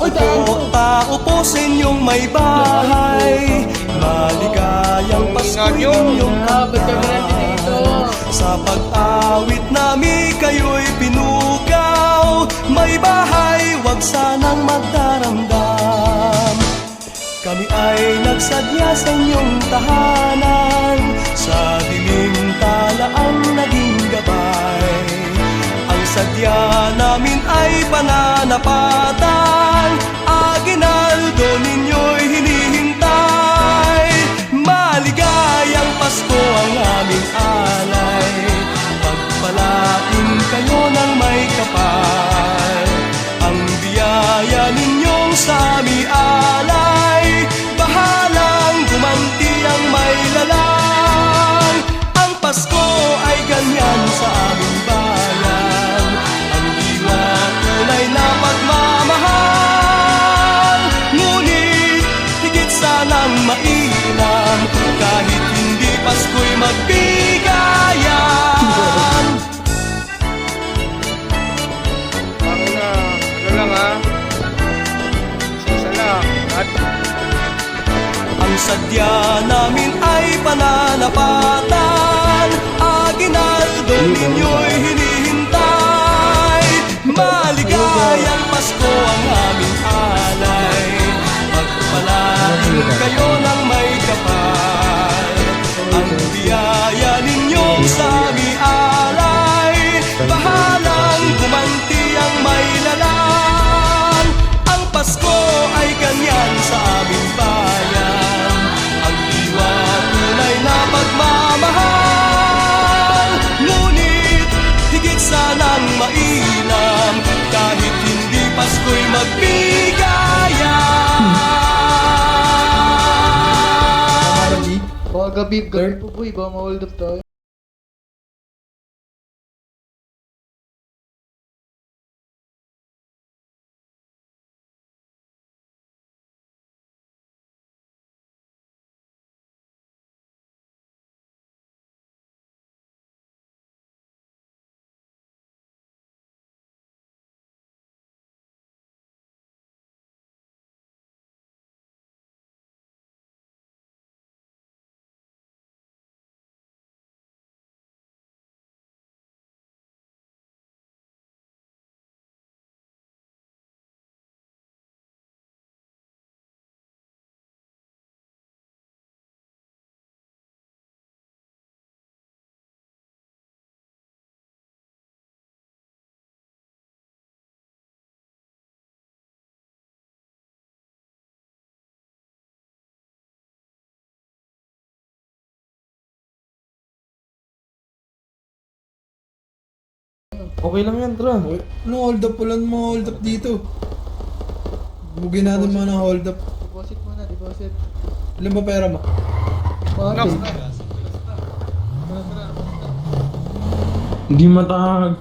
po, tao po sa inyong may bahay. Maligayang Pasko inyong kantahan. Sa pag-awit namin kayo'y pinugaw. May bahay, wag sanang magdaramdam. Kami ay nagsadya sa inyong tahanan. Sa dilim tala ang naging gabay. Ang sadya namin ay pananapatan. Aginaldo ninyo'y hinihintay. Maligayang Pasko ang aming alay. Pagpalain kayo ng may kapal. Ang biyaya ninyong sa aming alay. Bahalang gumanti ang may lalang. Ang Pasko ay ganyan sa aming bayan. Ang diwa tunay na pagmamahal. Ngunit higit sanang mainam. Kahit hindi Pasko'y magbigayan. Ako na, ano lang ha? Isa lang. At Ang sadya namin ay pananapatan. Aginaldo ninyo'y hinihintay. Maligayang Pasko ang aming alay. Pagpalain kayo ng may kapal. Ang biyaya ninyong sa aming alay. Bahalang gumanti ang may lalang. Ang Pasko ay ganyan sa aming bayan. Ang diwa tunay na pagmamahal. Ngunit higit sanang mainam. Kahit hindi Pasko'y magbigayan. Baka gabi po boy, baka ma-hold up tayo. Okay lang yan, tara. Ano hold up? Walang mga hold up dito. Bugin natin mga na hold up. Deposit muna, deposit. Ilan ba pera mo? Bakit? Hindi matahag.